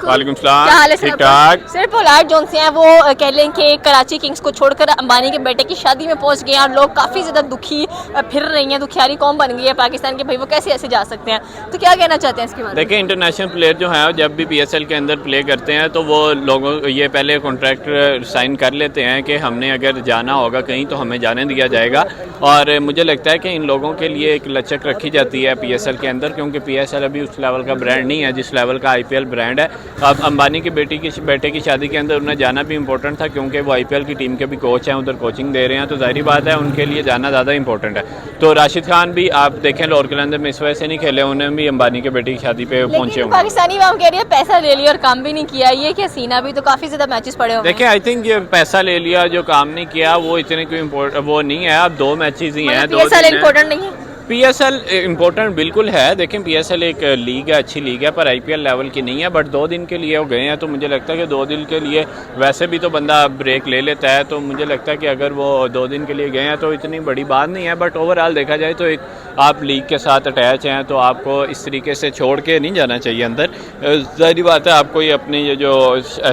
वालेकुम सलाम। क्या हाल है ठीक ठाक। सर पोलार्ड जोन से हैं वो कह लें कि कराची किंग्स को छोड़कर अंबानी के बेटे की शादी में पहुंच गए हैं और लोग काफ़ी ज़्यादा दुखी फिर रही हैं, दुखियारी कौम बन गई है पाकिस्तान के, भाई वो कैसे ऐसे जा सकते हैं, तो क्या कहना चाहते हैं इसके बारे में? देखिए, इंटरनेशनल प्लेयर जो हैं जब भी पीएसएल के अंदर प्ले करते हैं तो वो लोगों ये पहले कॉन्ट्रैक्ट साइन कर लेते हैं कि हमने अगर जाना होगा कहीं तो हमें जाने दिया जाएगा। और मुझे लगता है कि इन लोगों के लिए एक लचक रखी जाती है पीएसएल के अंदर, क्योंकि पीएसएल अभी उस लेवल का ब्रांड नहीं है जिस लेवल का आईपीएल ब्रांड है। अब अंबानी की बेटे की शादी के अंदर उन्हें जाना भी इंपॉर्टेंट था, क्योंकि वो आईपीएल की टीम के भी कोच हैं, उधर कोचिंग दे रहे हैं, तो जाहिर बात है उनके लिए जाना ज़्यादा इंपॉर्टेंट है। तो राशिद खान भी आप देखें लाहौर कलंदर में इस वजह से नहीं खेले, उन्हें भी अंबानी के बेटे की शादी पे पहुंचे होंगे। पाकिस्तानी वाम कह रही है पैसा ले लिया और काम भी नहीं किया, ये क्या सीन है? अभी तो काफ़ी ज़्यादा मैचेस पड़े हुए हैं। देखिए, आई थिंक ये पैसा ले लिया जो काम नहीं किया वो इतने कोई वो नहीं है। अब 2 मैचेस ही हैं, 2 दिन इम्पोर्टेंट नहीं है। पीएसएल इम्पोर्टेंट बिल्कुल है। देखें, पीएसएल एक लीग है, अच्छी लीग है, पर आईपीएल लेवल की नहीं है। बट 2 दिन के लिए वो गए हैं, तो मुझे लगता है कि 2 दिन के लिए वैसे भी तो बंदा ब्रेक ले लेता है, तो मुझे लगता है कि अगर वो 2 दिन के लिए गए हैं तो इतनी बड़ी बात नहीं है। बट ओवरऑल देखा जाए तो एक आप लीग के साथ अटैच हैं, तो आपको इस तरीके से छोड़ के नहीं जाना चाहिए अंदर। ज़ाहिर बात है आपको ये अपनी ये जो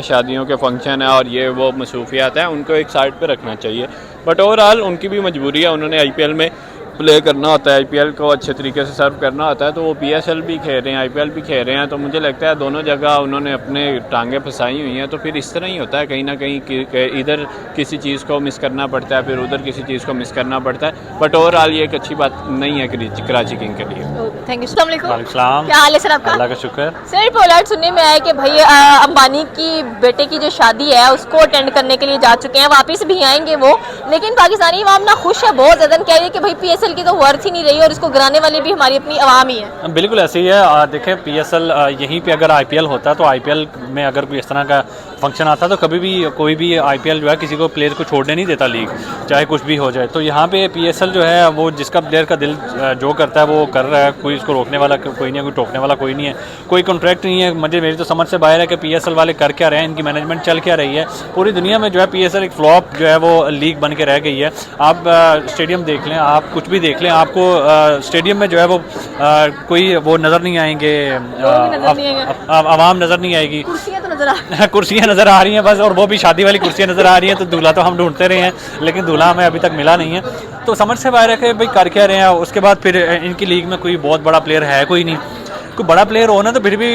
शादियों के फंक्शन है और ये वो मसरूफियात हैं उनको एक साइड पर रखना चाहिए। बट ओवरऑल उनकी भी मजबूरी है, उन्होंने आईपीएल में प्ले करना होता है, आईपीएल को अच्छे तरीके से सर्व करना होता है, तो वो पीएसएल भी खेल रहे हैं, आईपीएल भी खेल रहे हैं। तो मुझे लगता है दोनों जगह उन्होंने अपने टांगें फंसाई हुई हैं, तो फिर इस तरह ही होता है कहीं ना कहीं इधर किसी चीज़ को मिस करना पड़ता है, फिर उधर किसी चीज़ को मिस करना पड़ता है। बट ओवरऑल ये एक अच्छी बात नहीं है कराची किंग के लिए। Thank you. अस्सलाम, क्या हाल है सर आपका? अल्लाह का शुक्र। सर पोलार्ड सुनने में आया कि भाई अंबानी की बेटे की जो शादी है उसको अटेंड करने के लिए जा चुके हैं, वापस भी आएंगे वो, लेकिन पाकिस्तानी अवाम ना खुश है बहुत ज़्यादा, कह रही है कि भाई पीएसएल की तो वर्थ ही नहीं रही और इसको गिराने वाले भी हमारी अपनी आवाम ही है। बिल्कुल ऐसे ही है। देखें, पीएसएल यहीं पे अगर आईपीएल होता तो आईपीएल में अगर कोई इस तरह का फंक्शन आता तो कभी भी कोई भी आईपीएल जो है किसी को प्लेयर को छोड़ने नहीं देता लीग, चाहे कुछ भी हो जाए। तो यहाँ पे पीएसएल जो है वो जिसका प्लेयर का दिल जो करता है वो कर रहा है, कोई इसको रोकने वाला कोई नहीं है, कोई टोकने वाला कोई नहीं है, कोई कॉन्ट्रैक्ट नहीं है। मुझे मेरी तो समझ से बाहर है कि पीएसएल वाले कर क्या रहे हैं, इनकी मैनेजमेंट चल क्या रही है। पूरी दुनिया में जो है पीएसएल एक फ्लॉप जो है वो लीग बन के रह गई है। आप स्टेडियम देख लें, आप कुछ भी देख लें, आपको स्टेडियम में जो है वो कोई वो नज़र नहीं आएंगे, आवाम नज़र नहीं आएगी, कुर्सियाँ नज़र आ रही हैं बस, और वो भी शादी वाली कुर्सियाँ नज़र आ रही हैं। तो दूल्हा तो हम ढूंढते रहे हैं, लेकिन दूल्हा हमें अभी तक मिला नहीं है। तो समझ से बाहर है कि भाई कर क्या रहे हैं। उसके बाद फिर इनकी लीग में कोई बहुत बड़ा प्लेयर है कोई नहीं, कोई बड़ा प्लेयर हो ना तो फिर भी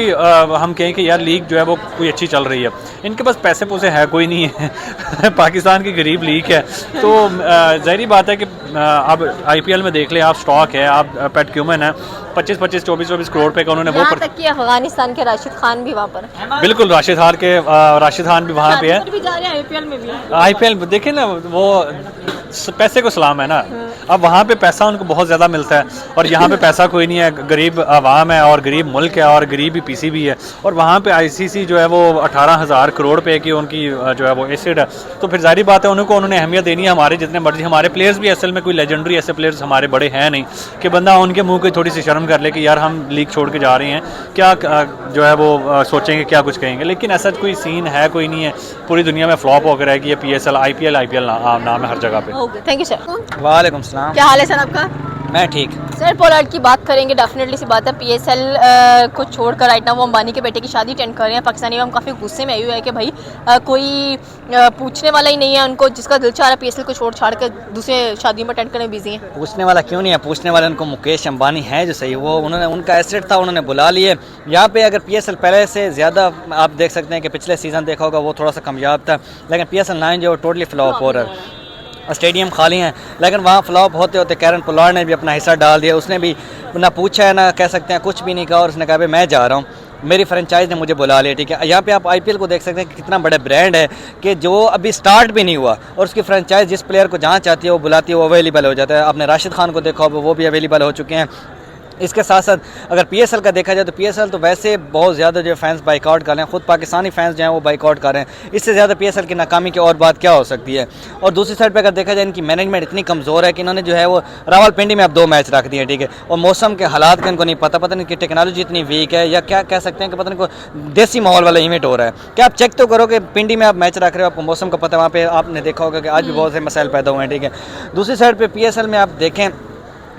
हम कहें कि यार लीग जो है वो कोई अच्छी चल रही है। इनके पास पैसे पूसे है कोई नहीं है पाकिस्तान की गरीब लीग है। तो ज़ाहिर बात है कि अब आईपीएल में देख ले आप, स्टॉक है, आप पैट क्यूमन है, 25-25 24-24 करोड़ पे का उन्होंने वो तक कि अफगानिस्तान के राशिद खान भी वहाँ पर है। बिल्कुल, राशिद खान भी वहाँ पे है, आईपीएल में भी है। आईपीएल देखिए ना, वो पैसे को सलाम है ना। अब वहाँ पे पैसा उनको बहुत ज़्यादा मिलता है और यहाँ पे पैसा कोई नहीं है, गरीब आवाम है और गरीब मुल्क है और गरीबी पीसीबी है। और वहाँ पे आईसीसी जो है वो 18,000 करोड़ पे की उनकी जो है वो एसेट है। तो फिर जाहिर बात है उन्होंने अहमियत देनी है। हमारे जितने मर्जी हमारे प्लेयर्स भी असल में कोई लेजेंडरी ऐसे प्लेयर्स हमारे बड़े हैं नहीं कि बंदा उनके मुँह की थोड़ी सी शर्म कर ले कि यार हम लीग छोड़ के जा रहे हैं, क्या जो है वो सोचेंगे, क्या कुछ कहेंगे। लेकिन ऐसा कोई सीन है कोई नहीं है। पूरी दुनिया में फ्लॉप होकर रहेगी ये पीएसएल, आईपीएल नाम है हर जगह पे। Thank you sir. वालेकुम सलाम। क्या हाल है सर आपका? मैं ठीक। सर पोलार्ड की बात करेंगे, डेफिनेटली सी बात है पीएसएल को छोड़कर राइट नाउ वो अंबानी के बेटे की शादी अटेंड कर रहे हैं। पाकिस्तानी हम काफ़ी गुस्से में आए हुए हैं कि भाई कोई पूछने वाला ही नहीं है उनको, जिसका दिल चाह रहा है पीएसएल को छोड़ कर दूसरे शादी में अटेंड करने बिजी हैं। पूछने वाला क्यों नहीं है? पूछने वाले उनको मुकेश अंबानी है जो सही, वो उन्होंने उनका एसेट था, उन्होंने बुला लिए यहाँ पे। अगर पीएसएल पहले से ज़्यादा आप देख सकते हैं कि पिछले सीज़न देखा होगा वो थोड़ा सा कामयाब था, लेकिन पीएसएल 9 जो टोटली फ्लॉप हो रहा है। स्टेडियम खाली हैं, लेकिन वहाँ फ्लॉप होते होते कैरन पोलार्ड ने भी अपना हिस्सा डाल दिया। उसने भी ना पूछा है ना कह सकते हैं कुछ भी नहीं कहा, और उसने कहा भाई मैं जा रहा हूँ, मेरी फ्रेंचाइज ने मुझे बुला लिया। ठीक है, यहाँ पे आप आईपीएल को देख सकते हैं कि कितना बड़ा ब्रांड है कि जो अभी स्टार्ट भी नहीं हुआ और उसकी फ्रेंचाइज जिस प्लेयर को जहाँ चाहती है वो बुलाती है, वो अवेलेबल हो जाता है। आपने राशिद खान को देखा वो भी अवेलेबल हो चुके हैं। इसके साथ साथ अगर पीएसएल का देखा जाए तो पीएसएल तो वैसे बहुत ज़्यादा जो फैंस बाइकआउट कर रहे हैं, खुद पाकिस्तानी फैंस जो हैं वो बाइकआउट कर रहे हैं। इससे ज़्यादा पीएसएल की नाकामी की और बात क्या हो सकती है। और दूसरी साइड पे अगर देखा जाए इनकी मैनेजमेंट इतनी कमज़ोर है कि इन्होंने जो है वो रावलपिंडी में अब 2 मैच रख दिए। ठीक है, और मौसम के हालात का इनको नहीं पता नहीं कि टेक्नोलॉजी इतनी वीक है या क्या कह सकते हैं कि पता नहीं को देसी माहौल वाला इवेंट हो रहा है। क्या आप चेक तो करो कि पिंडी में आप मैच रख रहे हो, आपको मौसम का पता है, वहाँ पर आपने देखा होगा कि आज भी बहुत से मसाइल पैदा हुए हैं। ठीक है, दूसरी साइड पर पीएसएल में आप देखें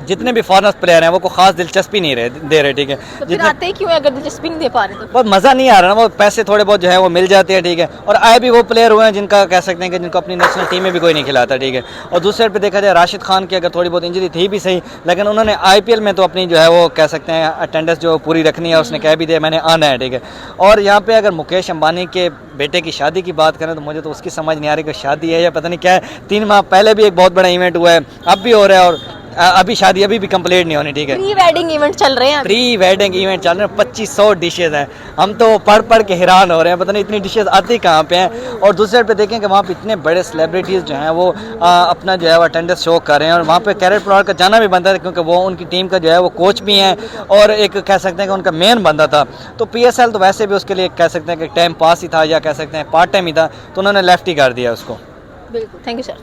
जितने भी फॉरेनर प्लेयर हैं वो को खास दिलचस्पी नहीं दे रहे, ठीक है। तो फिर जितने आते ही क्यों है अगर दिलचस्पी नहीं दे पा रहे तो? बहुत मज़ा नहीं आ रहा ना, वो पैसे थोड़े बहुत जो है वो मिल जाते हैं, ठीक है। और आए भी वो प्लेयर हुए हैं जिनका कह सकते हैं कि जिनको अपनी नेशनल टीम में भी कोई नहीं खिलाता, ठीक है। और दूसरे साइड पे देखा जाए राशिद खान की अगर थोड़ी बहुत इंजरी थी भी सही, लेकिन उन्होंने IPL में तो अपनी जो है वो कह सकते हैं अटेंडेंस जो पूरी रखनी है, उसने कह भी दिया मैंने आना है, ठीक है। और यहाँ पे अगर मुकेश अंबानी के बेटे की शादी की बात करें तो मुझे तो उसकी समझ नहीं आ रही कि शादी है या पता नहीं क्या है। 3 माह पहले भी एक बहुत बड़ा इवेंट हुआ है, अब भी हो रहा है, और अभी शादी अभी भी कंप्लीट नहीं होनी, ठीक है। प्री वेडिंग इवेंट चल रहे हैं अभी। प्री वेडिंग इवेंट चल रहे हैं, 2500 डिशेज हैं। हम तो पढ़ के हैरान हो रहे हैं, पता नहीं इतनी डिशेज आती कहाँ पे हैं। और दूसरे साइड पे देखें कि वहाँ पे इतने बड़े सेलिब्रिटीज़ जो हैं वो अपना जो है वो अटेंडेंस शो कर रहे हैं, और वहाँ पे कैरेट पवार का जाना भी बनता है क्योंकि वो उनकी टीम का जो है वो कोच भी हैं और एक कह सकते हैं कि उनका मेन बंदा था। तो PSL तो वैसे भी उसके लिए कह सकते हैं कि टाइम पास ही था या कह सकते हैं पार्ट टाइम ही था, तो उन्होंने लेफ्ट ही कर दिया उसको। बिल्कुल, थैंक यू सर।